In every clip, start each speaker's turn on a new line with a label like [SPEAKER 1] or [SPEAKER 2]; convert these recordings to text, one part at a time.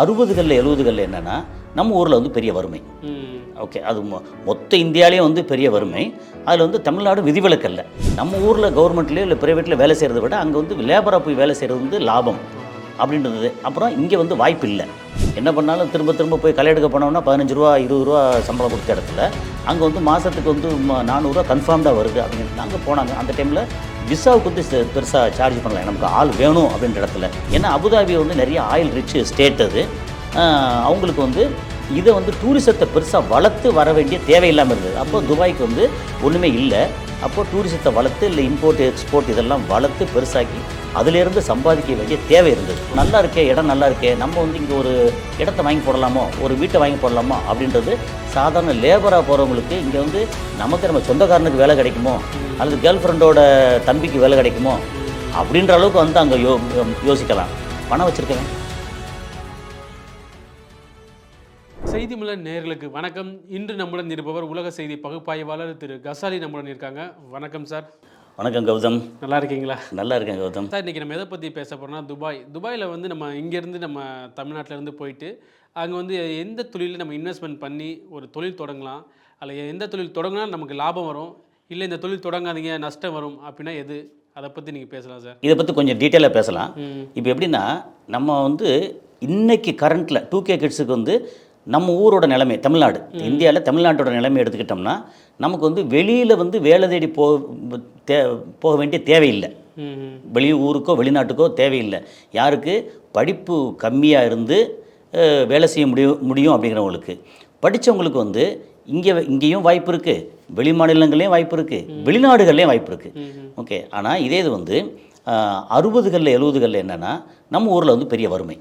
[SPEAKER 1] 60களில் 70களில் என்னென்னா நம்ம ஊரில் வந்து பெரிய வறுமை. ஓகே, அது மொத்த இந்தியாவிலேயும் வந்து பெரிய வறுமை. அதில் வந்து தமிழ்நாடு விதிவிலக்கல்ல. நம்ம ஊரில் கவர்மெண்ட்லேயோ இல்லை ப்ரைவேட்டில் வேலை செய்கிறத விட அங்கே வந்து லேபராக போய் வேலை செய்கிறது வந்து லாபம் அப்படின்றது. அப்புறம் இங்கே வந்து வாய்ப்பு இல்லை. என்ன பண்ணாலும் திரும்ப திரும்ப போய் களை எடுக்க போனோம்னா 15 ரூபா 20 ரூபா சம்பளம் கொடுத்த இடத்துல அங்கே வந்து மாதத்துக்கு வந்து 400 ரூபா கன்ஃபார்ம்டாக வருது அப்படின்னு அங்கே போனாங்க. அந்த டைமில் விசாவுக்கு வந்து பெருசாக சார்ஜ் பண்ணலாம், நமக்கு ஆள் வேணும் அப்படின்ற இடத்துல. ஏன்னா அபுதாபி வந்து நிறைய ஆயில் ரிச் ஸ்டேட் அது. அவங்களுக்கு வந்து இதை வந்து டூரிசத்தை பெருசாக வளர்த்து வர வேண்டிய தேவையில்லாமல் இருந்தது. அப்போ துபாய்க்கு வந்து ஒன்றுமே இல்லை. அப்போது டூரிசத்தை வளர்த்து இல்லை இம்போர்ட் எக்ஸ்போர்ட் இதெல்லாம் வளர்த்து பெருசாக்கி அதிலேருந்து சம்பாதிக்க வேண்டிய தேவை இருந்தது. நல்லா இருக்கே, இடம் நல்லா இருக்கே, நம்ம வந்து இங்கே ஒரு இடத்த வாங்கி போடலாமோ, ஒரு வீட்டை வாங்கி போடலாமோ அப்படின்றது சாதாரண லேபராக போகிறவங்களுக்கு இங்கே வந்து நமக்கு நம்ம சொந்தக்காரனுக்கு வேலை கிடைக்குமோ அல்லது கேர்ள் ஃப்ரெண்டோட தம்பிக்கு வேலை கிடைக்குமோ அப்படின்ற அளவுக்கு வந்து அங்கே யோசிக்கலாம். பணம் வச்சுருக்கேன்.
[SPEAKER 2] செய்தி மலர் நேயர்களுக்கு வணக்கம். இன்று நம்முடன் இருப்பவர் உலக செய்தி பகுப்பாய்வாளர் திரு கசாலி நம்முடன் இருக்காங்க. வணக்கம் சார்.
[SPEAKER 1] வணக்கம் கௌதம்.
[SPEAKER 2] நல்லா இருக்கீங்களா?
[SPEAKER 1] நல்லா இருக்கேன் கௌதம்.
[SPEAKER 2] சார், இன்றைக்கி நம்ம எதை பற்றி பேச போகிறோம்னா துபாயில் வந்து நம்ம இங்கேருந்து நம்ம தமிழ்நாட்டிலேருந்து போயிட்டு அங்கே வந்து எந்த தொழிலில் நம்ம இன்வெஸ்ட்மெண்ட் பண்ணி ஒரு தொழில் தொடங்கலாம், அதில் எந்த தொழில் தொடங்கினா நமக்கு லாபம் வரும், இல்லை இந்த தொழில் தொடங்காதீங்க நஷ்டம் வரும் அப்படின்னா எது, அதை பற்றி நீங்கள் பேசலாம் சார்.
[SPEAKER 1] இதை பற்றி கொஞ்சம் டீட்டெயிலாக பேசலாம். இப்போ எப்படின்னா நம்ம வந்து இன்றைக்கி கரண்ட்டில் 2K கிட்ஸுக்கு வந்து நம்ம ஊரோட நிலைமை, தமிழ்நாடு, இந்தியாவில் தமிழ்நாட்டோட நிலைமை எடுத்துக்கிட்டோம்னா நமக்கு வந்து வெளியில் வந்து வேலை தேடி போக வேண்டிய தேவையில்லை. வெளி ஊருக்கோ வெளிநாட்டுக்கோ தேவையில்லை. யாருக்கு படிப்பு கம்மியாக இருந்து வேலை செய்ய முடியும் அப்படிங்கிறவங்களுக்கு. படித்தவங்களுக்கு வந்து இங்கேயும் வாய்ப்பு இருக்குது, வெளி மாநிலங்கள்லேயும் வாய்ப்பு இருக்குது, வெளிநாடுகள்லேயும் வாய்ப்பு இருக்குது. ஓகே, ஆனால் இதே இது வந்து 60களில் 70களில் என்னென்னா நம்ம ஊரில் வந்து பெரிய வறுமை.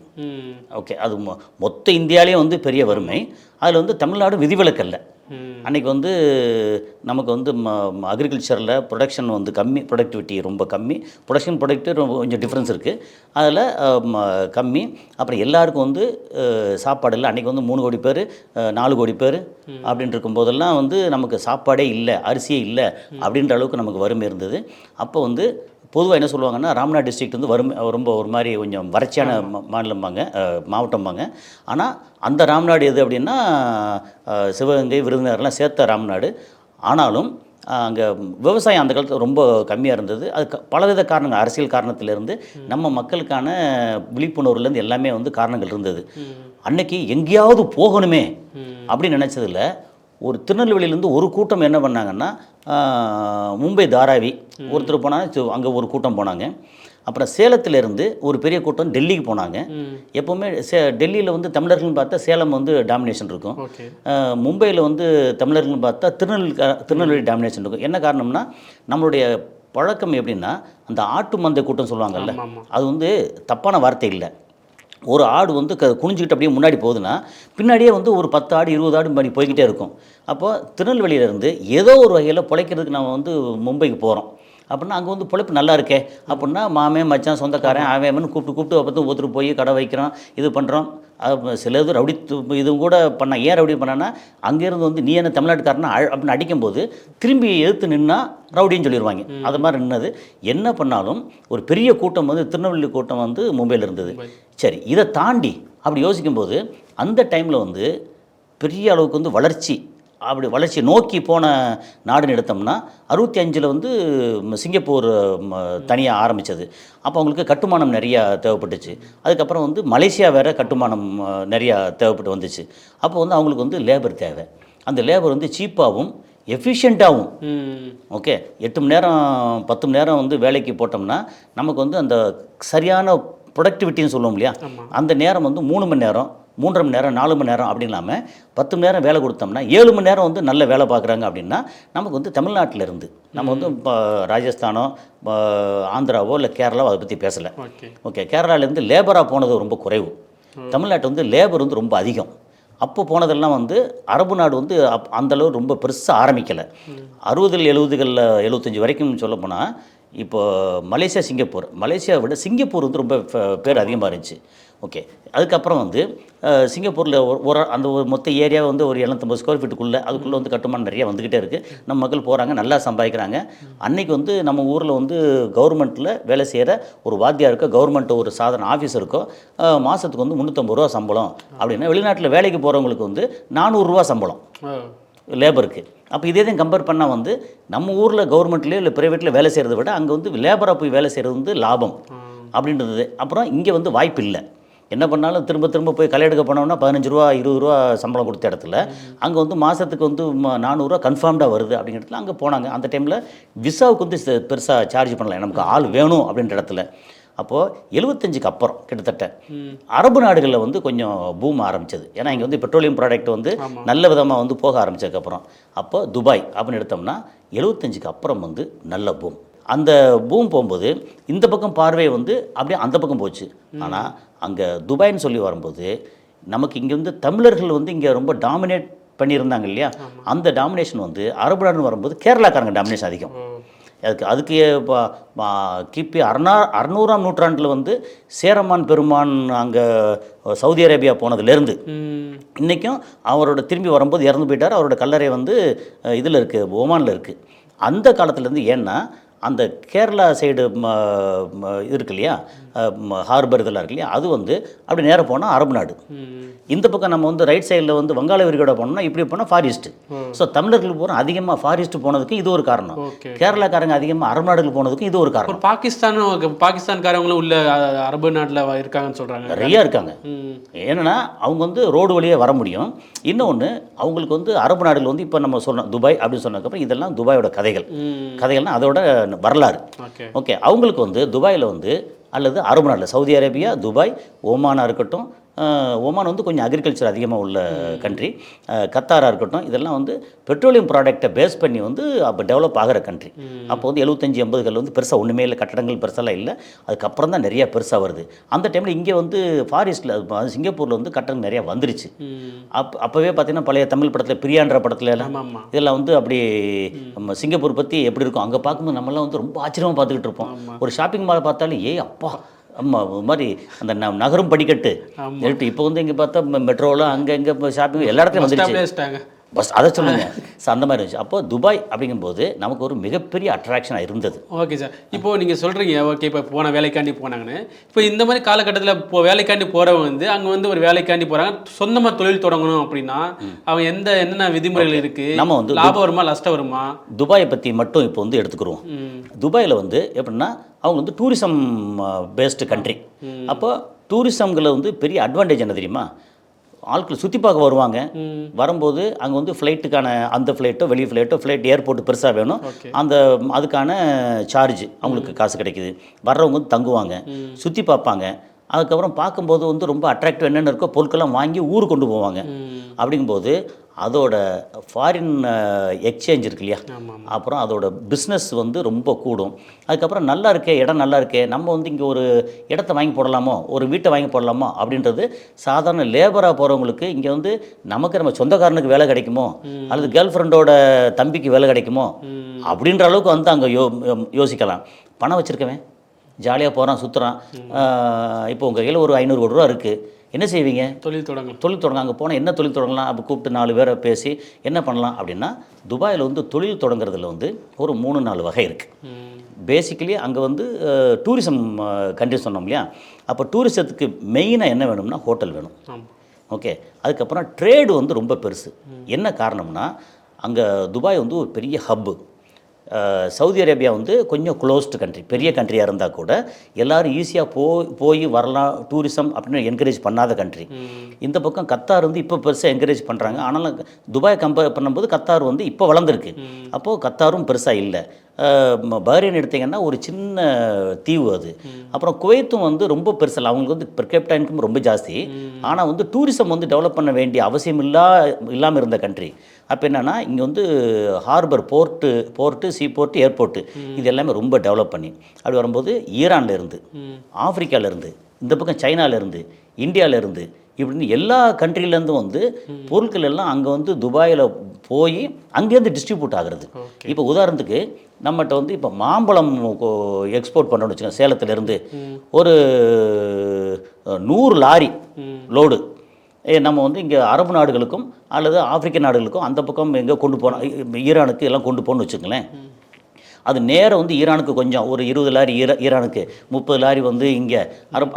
[SPEAKER 1] ஓகே, அது மொத்த இந்தியாவிலேயும் வந்து பெரிய வறுமை. அதில் வந்து தமிழ்நாடு விதிவிலக்கல்ல. அன்றைக்கி வந்து நமக்கு வந்து அக்ரிகல்ச்சரில் ப்ரொடக்ஷன் வந்து கம்மி, ப்ரொடக்டிவிட்டி ரொம்ப கம்மி, ப்ரொடக்டிவிட்டி ரொம்ப கொஞ்சம் டிஃப்ரென்ஸ் இருக்குது அதில் கம்மி. அப்புறம் எல்லாருக்கும் வந்து சாப்பாடு இல்லை. அன்றைக்கி வந்து 3 கோடி பேர் 4 கோடி பேர் அப்படின்னு இருக்கும்போதெல்லாம் வந்து நமக்கு சாப்பாடே இல்லை, அரிசியே இல்லை அப்படின்ற அளவுக்கு நமக்கு வறுமை இருந்தது. அப்போ வந்து பொதுவாக என்ன சொல்லுவாங்கன்னா ராம்நாத் டிஸ்ட்ரிக்ட் வந்து ரொம்ப ஒரு மாதிரி கொஞ்சம் வறட்சியான மாவட்டம்பாங்க. ஆனால் அந்த ராம்நாடு எது அப்படின்னா சிவகங்கை விருதுநகர்லாம் சேர்த்த ராம்நாடு. ஆனாலும் அங்கே விவசாயம் அந்த காலத்தில் ரொம்ப கம்மியாக இருந்தது. அது பலவித காரணங்கள், அரசியல் காரணத்திலேருந்து நம்ம மக்களுக்கான விழிப்புணர்வுலேருந்து எல்லாமே வந்து காரணங்கள் இருந்தது. அன்னைக்கு எங்கேயாவது போகணுமே அப்படின்னு நினச்சதில்ல. ஒரு திருநெல்வேலியிலேருந்து ஒரு கூட்டம் என்ன பண்ணாங்கன்னா மும்பை தாராவி ஒருத்தர் போனாங்க, அங்கே ஒரு கூட்டம் போனாங்க. அப்புறம் சேலத்திலேருந்து ஒரு பெரிய கூட்டம் டெல்லிக்கு போனாங்க. எப்போவுமே டெல்லியில் வந்து தமிழர்கள்னு பார்த்தா சேலம் வந்து டாமினேஷன் இருக்கும். மும்பையில் வந்து தமிழர்கள்னு பார்த்தா திருநெல்வேலி டாமினேஷன் இருக்கும். என்ன காரணம்னா நம்மளுடைய பழக்கம் எப்படின்னா அந்த ஆட்டு மந்தை கூட்டம் சொல்லுவாங்கல்ல, அது வந்து தப்பான வார்த்தை இல்லை. ஒரு ஆடு வந்து குனிஞ்சிக்கிட்டு அப்படியே முன்னாடி போகுதுன்னா பின்னாடியே வந்து ஒரு 10 ஆடு 20 ஆடு மாதிரி போய்கிட்டே இருக்கும். அப்போ திருநெல்வேலியிலேருந்து ஏதோ ஒரு வகையில் பிழைக்கிறதுக்கு நம்ம வந்து மும்பைக்கு போகிறோம் அப்படின்னா அங்கே வந்து பிழைப்பு நல்லா இருக்கே அப்படின்னா மாமன் மச்சான் சொந்தக்காரன் அவன் கூப்பிட்டு பார்த்து ஒருத்தர் போய் கடை வைக்கிறோம், இது பண்ணுறோம். சில இது ரவுடி இது கூட பண்ணால் ஏன் ரவுடி பண்ணான்னா அங்கேருந்து வந்து நீ என்ன தமிழ்நாட்டுக்காரனா அப்படின்னு அடிக்கும்போது திரும்பி எதிர்த்து நின்னா ரவுடின்னு சொல்லிடுவாங்க. அது மாதிரி நின்னது. என்ன பண்ணாலும் ஒரு பெரிய கூட்டம் வந்து திருநெல்வேலி கூட்டம் வந்து மும்பையில் இருந்தது. சரி, இதை தாண்டி அப்படி யோசிக்கும்போது அந்த டைமில் வந்து பெரிய அளவுக்கு வந்து வளர்ச்சி நோக்கி போன நாடுன்னு எடுத்தோம்னா 65 வந்து சிங்கப்பூர் தனியாக ஆரம்பித்தது. அப்போ அவங்களுக்கு கட்டுமானம் நிறையா தேவைப்பட்டுச்சு. அதுக்கப்புறம் வந்து மலேசியா வேறு கட்டுமானம் நிறையா தேவைப்பட்டு வந்துச்சு. அப்போ வந்து அவங்களுக்கு வந்து லேபர் தேவை. அந்த லேபர் வந்து சீப்பாகவும் எஃபிஷியண்ட்டாகவும். ஓகே, 8 மணி நேரம் 10 மணி நேரம் வந்து வேலைக்கு போட்டோம்னா நமக்கு வந்து அந்த சரியான ப்ரொடக்டிவிட்டின்னு சொல்லுவோம் இல்லையா, அந்த நேரம் வந்து 3 மணி நேரம் 3.5 மணி நேரம் 4 மணி நேரம் அப்படி இல்லாமல் 10 மணி நேரம் வேலை கொடுத்தோம்னா 7 மணி நேரம் வந்து நல்ல வேலை பார்க்குறாங்க. அப்படின்னா நமக்கு வந்து தமிழ்நாட்டில் இருந்து நம்ம வந்து இப்போ ராஜஸ்தானோ ஆந்திராவோ இல்லை கேரளாவோ அதை பற்றி பேசலை. ஓகே, கேரளாவிலேருந்து லேபராக போனது ரொம்ப குறைவு. தமிழ்நாட்டில் வந்து லேபர் வந்து ரொம்ப அதிகம். அப்போ போனதெல்லாம் வந்து அரபு நாடு வந்து அந்தளவு ரொம்ப பெருசாக ஆரம்பிக்கலை. 60 70களில் 75 வரைக்கும் சொல்ல போனால் இப்போ மலேசியா விட சிங்கப்பூர் வந்து ரொம்ப பேர் அதிகமாக இருந்துச்சு. ஓகே. அதுக்கப்புறம் வந்து சிங்கப்பூரில் ஒரு அந்த ஒரு மொத்த ஏரியா வந்து ஒரு 750 ஸ்கொயர் ஃபீட்டுக்குள்ளே அதுக்குள்ளே வந்து கட்டுமானம் நிறைய வந்துக்கிட்டே இருக்குது. நம்ம மக்கள் போகிறாங்க, நல்லா சம்பாதிக்கிறாங்க. அன்றைக்கி வந்து நம்ம ஊரில் வந்து கவர்மெண்ட்டில் வேலை செய்கிற ஒரு வாத்தியாருக்கோ கவர்மெண்ட் ஒரு சாதாரண ஆஃபீஸருக்கோ மாதத்துக்கு வந்து 350 ரூபா சம்பளம் அப்படின்னா, வெளிநாட்டில் வேலைக்கு போகிறவங்களுக்கு வந்து 400 ரூபா சம்பளம் லேபருக்கு. அப்போ இதே தான் கம்பேர் பண்ணால் வந்து நம்ம ஊரில் கவர்மெண்ட்லேயோ இல்லை ப்ரைவேட்டில் வேலை செய்கிறத விட அங்கே வந்து லேபராக போய் வேலை செய்கிறது வந்து லாபம் அப்படின்றது. அப்புறம் இங்கே வந்து வாய்ப்பு இல்லை. என்ன பண்ணாலும் திரும்ப திரும்ப போய் களை எடுக்க போனோம்னா 15 ரூபா 20 ரூபா சம்பளம் கொடுத்த இடத்துல அங்கே வந்து மாதத்துக்கு வந்து 400 ரூபா கன்ஃபார்ம்டாக வருது அப்படிங்கிறதுல அங்கே போனாங்க. அந்த டைமில் விசாவுக்கு வந்து பெருசாக சார்ஜ் பண்ணலாம், நமக்கு ஆள் வேணும் அப்படின்ற இடத்துல. அப்போது 75க்கு அப்புறம் கிட்டத்தட்ட அரபு நாடுகளில் வந்து கொஞ்சம் பூம் ஆரம்பித்தது. ஏன்னா இங்கே வந்து பெட்ரோலியம் ப்ராடக்ட் வந்து நல்ல விதமாக வந்து போக ஆரம்பித்ததுக்கப்புறம் அப்போ துபாய் அப்படின்னு எடுத்தோம்னா 75க்கு அப்புறம் வந்து நல்ல பூம். அந்த பூம் போகும்போது இந்த பக்கம் பார்வை வந்து அப்படியே அந்த பக்கம் போச்சு. ஆனால் அங்கே துபாய்னு சொல்லி வரும்போது நமக்கு இங்கே வந்து தமிழர்கள் வந்து இங்கே ரொம்ப டாமினேட் பண்ணியிருந்தாங்க இல்லையா, அந்த டாமினேஷன் வந்து அரபு நாடுன்னு வரும்போது கேரளாக்காரங்க டாமினேஷன் அதிகம். அதுக்கு கிபி 600ஆம் நூற்றாண்டில் வந்து சேரமான் பெருமான் அங்கே சவுதி அரேபியா போனதுலேருந்து இன்றைக்கும் அவரோட திரும்பி வரும்போது இறந்து போயிட்டார். அவரோட கல்லறை வந்து இதில் இருக்குது, ஓமானில் இருக்குது. அந்த காலத்துலேருந்து ஏன்னா அந்த கேரளா சைடு இருக்கு இல்லையா, ஹார்பர் இதெல்லாம் இருக்கு இல்லையா, அது வந்து அப்படி நேராக போனால் அரபு நாடு. இந்த பக்கம் நம்ம வந்து ரைட் சைடில் வந்து வங்காள விரிகுடா போனோம்னா இப்படி போனால் ஃபாரிஸ்ட்டு. ஸோ தமிழர்கள் போகிறோம் அதிகமாக ஃபாரிஸ்ட்டு போனதுக்கு இது ஒரு காரணம். கேரளாக்காரங்க அதிகமாக அரபு நாடுகள் போனதுக்கும் இது ஒரு காரணம்.
[SPEAKER 2] பாகிஸ்தான்காரங்களும் உள்ள அரபு நாட்டில் இருக்காங்கன்னு சொல்கிறாங்க,
[SPEAKER 1] நிறையா இருக்காங்க. ஏன்னா அவங்க வந்து ரோடு வழியே வர முடியும். இன்னொன்று அவங்களுக்கு வந்து அரபு நாடுகள் வந்து இப்போ நம்ம சொன்னோம் துபாய் அப்படின்னு சொன்னதுக்கப்புறம் இதெல்லாம் துபாயோட கதைகள்னால் அதோட வரலாறு. ஓகே, அவங்களுக்கு வந்து துபாயில் வந்து அல்லது அரபு நாட்டில் சவுதி அரேபியா, துபாய், ஓமானாக இருக்கட்டும், ஓமான் வந்து கொஞ்சம் அக்ரிகல்ச்சர் அதிகமாக உள்ள கண்ட்ரி, கத்தாராக இருக்கட்டும், இதெல்லாம் வந்து பெட்ரோலியம் ப்ராடக்டை பேஸ் பண்ணி வந்து அப்போ டெவலப் ஆகிற கண்ட்ரி. அப்போ வந்து 75-80கள் வந்து பெருசாக ஒன்றுமே இல்லை, கட்டடங்கள் பெருசாலாம் இல்லை. அதுக்கப்புறம் தான் நிறையா பெருசாக வருது. அந்த டைமில் இங்கே வந்து ஃபாரிஸ்ட்டில் சிங்கப்பூரில் வந்து கட்டடங்கள் நிறையா வந்துருச்சு. அப்போவே பார்த்தீங்கன்னா பழைய தமிழ் படத்தில் பிரியான்ற படத்துல எல்லாம் இதெல்லாம் வந்து அப்படி நம்ம சிங்கப்பூர் பற்றி எப்படி இருக்கும் அங்கே பார்க்கும்போது நம்மளாம் வந்து ரொம்ப ஆச்சரியமாக பார்த்துக்கிட்டு இருப்போம். ஒரு ஷாப்பிங் மால் பார்த்தாலும் அப்பா ஆமாம் ஒரு மாதிரி அந்த நகரும் படிக்கட்டு இப்போ வந்து இங்கே பார்த்தா மெட்ரோவில் அங்கே இங்கே ஷாப்பிங் எல்லா இடத்துலையும் வந்துருச்சு. பஸ் அதை சொல்லுங்கள். ஸோ அந்த மாதிரி இருந்துச்சு. அப்போது துபாய் அப்படிங்கும்போது நமக்கு ஒரு மிகப்பெரிய அட்ராக்ஷனாக இருந்தது.
[SPEAKER 2] ஓகே சார், இப்போது நீங்கள் சொல்கிறீங்க ஓகே இப்போ போன வேலைக்காண்டி போனாங்கன்னு. இப்போ இந்த மாதிரி காலகட்டத்தில் இப்போ வேலைக்காண்டி போகிறவங்க வந்து அங்கே வந்து ஒரு வேலைக்காண்டி போகிறாங்க, சொந்தமாக தொழில் தொடங்கணும் அப்படின்னா அவங்க என்னென்ன விதிமுறைகள் இருக்குது, நம்ம வந்து லாபம் வருமா நஷ்டம் வருமா?
[SPEAKER 1] துபாயை பற்றி மட்டும் இப்போ வந்து எடுத்துக்கிறோம். துபாயில் வந்து எப்படின்னா அவங்க வந்து டூரிசம் பேஸ்டு கண்ட்ரி. அப்போ டூரிசம்களை வந்து பெரிய அட்வான்டேஜ் என்ன தெரியுமா, ஆட்கள் சுற்றி பார்க்க வருவாங்க. வரும்போது அங்கே வந்து ஃப்ளைட்டுக்கான அந்த ஃப்ளைட்டோ வெளி ஃப்ளைட்டோ ஏர்போர்ட் பெருசாக வேணும், அதுக்கான சார்ஜ் அவங்களுக்கு காசு கிடைக்குது. வர்றவங்க வந்து தங்குவாங்க, சுற்றி பார்ப்பாங்க. அதுக்கப்புறம் பார்க்கும்போது வந்து ரொம்ப அட்ராக்டிவ் என்னென்ன இருக்கோ பொருட்கள்லாம் வாங்கி ஊருக்கு கொண்டு போவாங்க. அப்படிங்கும்போது அதோட ஃபாரின் எக்ஸ்சேஞ்ச் இருக்கு இல்லையா, அப்புறம் அதோட பிஸ்னஸ் வந்து ரொம்ப கூடும். அதுக்கப்புறம் நல்லா இருக்கே இடம், நல்லா இருக்கே, நம்ம வந்து இங்கே ஒரு இடத்த வாங்கி போடலாமோ, ஒரு வீட்டை வாங்கி போடலாமோ அப்படின்றது சாதாரண லேபராக போகிறவங்களுக்கு இங்கே வந்து நமக்கு நம்ம சொந்தக்காரனுக்கு வேலை கிடைக்குமோ அல்லது கேர்ள் ஃப்ரெண்டோட தம்பிக்கு வேலை கிடைக்குமோ அப்படின்ற அளவுக்கு வந்து அங்கே யோசிக்கலாம். பணம் வச்சுருக்கவன் ஜாலியாக போகிறான், சுற்றுறான். இப்போ உங்கள் கையில் ஒரு 500 கோடி ரூபா இருக்குது, என்ன செய்வீங்க? தொழில் தொடங்க. அங்கே போனால் என்ன தொழில் தொடங்கலாம்? அப்போ கூப்பிட்டு 4 பேரை பேசி என்ன பண்ணலாம் அப்படின்னா, துபாயில் வந்து தொழில் தொடங்குறதுல வந்து ஒரு 3-4 வகை இருக்குது. பேசிக்கலி அங்கே வந்து டூரிசம் கண்ட்ரி சொன்னோம் இல்லையா, அப்போ டூரிசத்துக்கு மெயினாக என்ன வேணும்னா ஹோட்டல் வேணும். ஓகே, அதுக்கப்புறம் ட்ரேடு வந்து ரொம்ப பெருசு. என்ன காரணம்னா அங்கே துபாய் வந்து ஒரு பெரிய ஹப்பு. சவுதி அரேபியா வந்து கொஞ்சம் க்ளோஸ்டு கண்ட்ரி, பெரிய கண்ட்ரியாக இருந்தால் கூட எல்லோரும் ஈஸியாக போய் வரலாம். டூரிசம் அப்படின்னு என்கரேஜ் பண்ணாத கண்ட்ரி. இந்த பக்கம் கத்தார் வந்து இப்போ பெருசாக என்கரேஜ் பண்ணுறாங்க. ஆனாலும் துபாய் கம்பேர் பண்ணும்போது கத்தார் வந்து இப்போ வளர்ந்துருக்கு. அப்போது கத்தாரும் பெருசாக இல்லை. பஹ்ரைன் எடுத்திங்கன்னா ஒரு சின்ன தீவு அது. அப்புறம் குவைத்தும் வந்து ரொம்ப பெருசில்லை, அவங்களுக்கு வந்து பெர் கேபிட்டா இன்கம் ரொம்ப ஜாஸ்தி. ஆனால் வந்து டூரிசம் வந்து டெவலப் பண்ண வேண்டிய அவசியம் இல்லாமல் இருந்த கண்ட்ரி. அப்போ என்னென்னா இங்கே வந்து ஹார்பர் போர்ட்டு சீ போர்ட்டு ஏர்போர்ட்டு இது எல்லாமே ரொம்ப டெவலப் பண்ணி அப்படி வரும்போது ஈரான்லேருந்து, ஆப்பிரிக்காவிலேருந்து, இந்த பக்கம் சைனாலேருந்து, இந்தியாவிலேருந்து, இப்படின்னு எல்லா கண்ட்ரிலேருந்தும் வந்து பொருட்கள் எல்லாம் அங்கே வந்து துபாயில் போய் அங்கேருந்து டிஸ்ட்ரிபியூட் ஆகிறது. இப்போ உதாரணத்துக்கு நம்மகிட்ட வந்து இப்போ மாம்பழம் எக்ஸ்போர்ட் பண்ணுறோன்னு வச்சுக்கோங்க, சேலத்துலேருந்து ஒரு 100 லாரி லோடு நம்ம வந்து இங்கே அரபு நாடுகளுக்கும் அல்லது ஆப்பிரிக்க நாடுகளுக்கும் அந்த பக்கம் எங்கே கொண்டு போனோம், ஈரானுக்கு எல்லாம் கொண்டு போகணும்னு வச்சுக்கங்களேன். அது நேரம் வந்து ஈரானுக்கு கொஞ்சம் ஒரு 20 லாரி ஈரானுக்கு, 30 லாரி வந்து இங்கே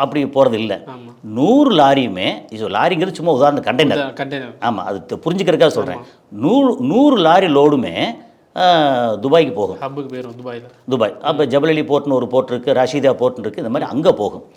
[SPEAKER 1] அப்படி போகிறது இல்லை. 100 லாரியுமே, இது லாரிங்கிறது சும்மா உதாரணம் கண்டெய்னர். ஆமாம், அது புரிஞ்சுக்கிறதுக்காக சொல்கிறேன். 100 லாரி லோடுமே துபாய்க்கு போகும்.
[SPEAKER 2] ஹப்புக்கு போயிடும்
[SPEAKER 1] துபாய். அப்போ ஜபல் அலி போர்ட்னு ஒரு போர்ட் இருக்குது, ரஷீதா போர்ட்னு இருக்குது, இந்த மாதிரி அங்கே போகும்.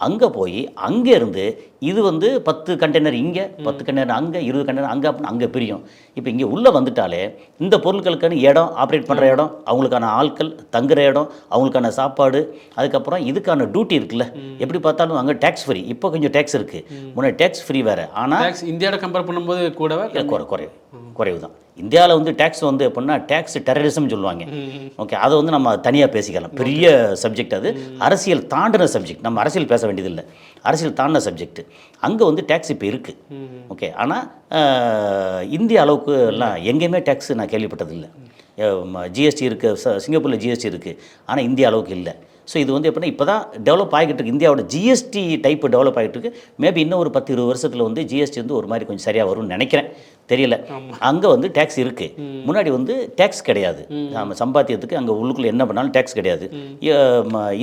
[SPEAKER 1] அங்கே போய் அங்கேருந்து இது வந்து 10 கண்டெய்னர் இங்கே, 10 கண்டெய்னர் அங்கே, 20 கண்டெய்னர் அங்கே, அப்படின்னு அங்கே பிரியும். இப்போ இங்கே உள்ளே வந்துட்டாலே இந்த பொருட்களுக்கான இடம், ஆப்ரேட் பண்ணுற இடம், அவங்களுக்கான ஆட்கள், தங்குற இடம், அவங்களுக்கான சாப்பாடு, அதுக்கப்புறம் இதுக்கான டியூட்டி இருக்குல்ல. எப்படி பார்த்தாலும் அங்கே டேக்ஸ் ஃப்ரீ. இப்போ கொஞ்சம் டேக்ஸ் இருக்குது, முன்னாடி டேக்ஸ் ஃப்ரீ வேறு. ஆனால்
[SPEAKER 2] இந்தியாவோட கம்பேர் பண்ணும்போது கூடவே
[SPEAKER 1] குறைவு தான். இந்தியாவில் வந்து டேக்ஸ் வந்து எப்படின்னா டேக்ஸ் டெரரிசம் சொல்லுவாங்க. ஓகே, அதை வந்து நம்ம தனியாக பேசிக்கலாம், பெரிய சப்ஜெக்ட். அது அரசியல் தாண்டின சப்ஜெக்ட், நம்ம அரசியல் பேச வேண்டியதில்லை, அரசியல் தாண்டின சப்ஜெக்ட். அங்கே வந்து டேக்ஸ் இப்போ இருக்குது. ஓகே, ஆனால் இந்திய அளவுக்கு எல்லாம் எங்கேயுமே டேக்ஸ் நான் கேள்விப்பட்டதில்லை. ஜிஎஸ்டி இருக்குது, சிங்கப்பூரில் ஜிஎஸ்டி இருக்குது, ஆனால் இந்திய அளவுக்கு இல்லை. ஸோ இது வந்து எப்படின்னா இப்போ தான் டெவலப் ஆகிட்டு இருக்கு. இந்தியாவோட ஜிஎஸ்டி டைப்பு டெவலப் ஆகிட்டு இருக்கு. மேபி இன்னும் ஒரு 10-20 வருஷத்தில் வந்து ஜிஎஸ்டி வந்து ஒரு மாதிரி கொஞ்சம் சரியாக வரும்னு நினைக்கிறேன், தெரியல. அங்கே வந்து டேக்ஸ் இருக்குது, முன்னாடி வந்து டேக்ஸ் கிடையாது. நம்ம சம்பாத்தியத்துக்கு அங்கே உள்ளுக்குள்ளே என்ன பண்ணாலும் டேக்ஸ் கிடையாது.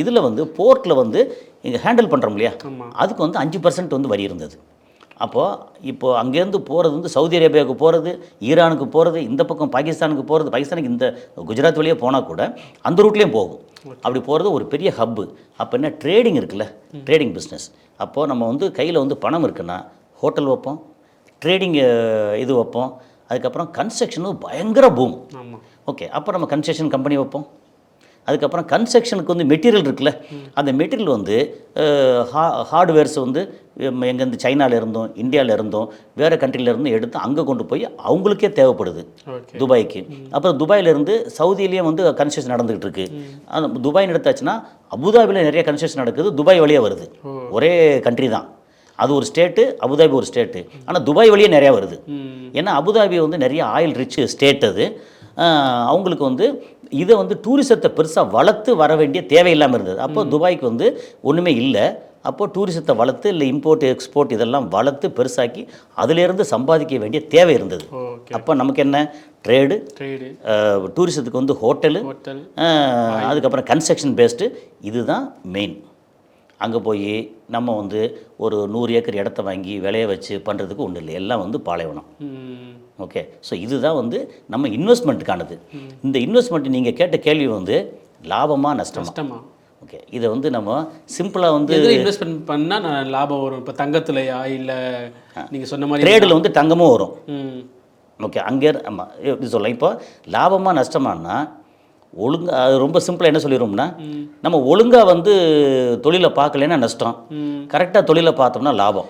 [SPEAKER 1] இதில் வந்து போர்ட்டில் வந்து இங்கே ஹேண்டில் பண்ணுறோம் இல்லையா, அதுக்கு வந்து 5% வந்து வரி இருந்தது. இப்போது அங்கேருந்து போகிறது வந்து சவுதி அரேபியாவுக்கு போகிறது, ஈரானுக்கு போகிறது, இந்த பக்கம் பாகிஸ்தானுக்கு போகிறது, பாகிஸ்தானுக்கு இந்த குஜராத் வழியே போனால் கூட அந்த ரூட்லேயும் போகும். அப்படி போகிறது ஒரு பெரிய ஹப்பு. அப்போ என்ன ட்ரேடிங் இருக்குல்ல, ட்ரேடிங் பிஸ்னஸ். அப்போது நம்ம வந்து கையில் வந்து பணம் இருக்குன்னா ஹோட்டல் வைப்போம், ட்ரேடிங் இது வைப்போம், அதுக்கப்புறம் கன்ஸ்ட்ரக்ஷனு பயங்கர பூம். ஓகே, அப்போ நம்ம கன்ஸ்ட்ரக்ஷன் கம்பெனி வைப்போம். அதுக்கப்புறம் கன்ஸ்ட்ரக்ஷனுக்கு வந்து மெட்டீரியல் இருக்குல்ல, அந்த மெட்டீரியல் வந்து ஹார்ட்வேர்ஸ் வந்து எங்கேருந்து சைனாவில் இருந்தோம், இந்தியாவில் இருந்தோம், வேறு கண்ட்ரிலேருந்து எடுத்து அங்கே கொண்டு போய் அவங்களுக்கே தேவைப்படுது துபாய்க்கு. அப்புறம் துபாயிலேருந்து சவுதியிலேயே வந்து கன்ஸ்ட்ரக்ஷன் நடந்துகிட்டு இருக்கு. அந்த துபாய்னு எடுத்தாச்சுன்னா அபுதாபியில் நிறைய கன்ஸ்ட்ரக்ஷன் நடக்குது, துபாய் வழியாக வருது. ஒரே கண்ட்ரி தான், அது ஒரு ஸ்டேட்டு, அபுதாபி ஒரு ஸ்டேட்டு. ஆனால் துபாய் வழியே நிறையா வருது. ஏன்னா அபுதாபி வந்து நிறைய ஆயில் ரிச் ஸ்டேட். அது அவங்களுக்கு வந்து இதை வந்து டூரிசத்தை பெருசாக வளர்த்து வர வேண்டிய தேவையில்லாமல் இருந்தது. அப்போ துபாய்க்கு வந்து ஒன்றுமே இல்லை. அப்போது டூரிசத்தை வளர்த்து இல்லை இம்போர்ட் எக்ஸ்போர்ட் இதெல்லாம் வளர்த்து பெருசாக்கி அதிலேருந்து சம்பாதிக்க வேண்டிய தேவை இருந்தது. அப்போ நமக்கு என்ன ட்ரேடு, டூரிசத்துக்கு வந்து ஹோட்டலு, அதுக்கப்புறம் கன்ஸ்ட்ரக்ஷன் பேஸ்டு, இதுதான் மெயின். அங்கே போய் நம்ம வந்து ஒரு 100 ஏக்கர் இடத்த வாங்கி விளைய வச்சு பண்ணுறதுக்கு ஒன்றும் இல்லை, எல்லாம் வந்து பாலைவனம். ஓகே, ஸோ இதுதான் வந்து நம்ம இன்வெஸ்ட்மெண்ட்டுக்கானது. இந்த இன்வெஸ்ட்மெண்ட் நீங்கள் கேட்ட கேள்வி வந்து லாபமாக நஷ்டமா? ஓகே, இதை வந்து நம்ம சிம்பிளாக வந்து
[SPEAKER 2] இன்வெஸ்ட்மெண்ட் பண்ணால் லாபம் வரும். இப்போ தங்கத்துலையா இல்லை நீங்கள் சொன்ன மாதிரி
[SPEAKER 1] ட்ரேடில் வந்து தங்கமும் வரும். ஓகே, அங்கே ஆமாம் இது சொல்லலாம். இப்போ லாபமாக நஷ்டமானா ஒழுங்காக, அது ரொம்ப சிம்பிளாக என்ன சொல்லிடுவோம்னா, நம்ம ஒழுங்காக வந்து தொழிலை பார்க்கலன்னா நஷ்டம், கரெக்டாக தொழிலை பார்த்தோம்னா லாபம்.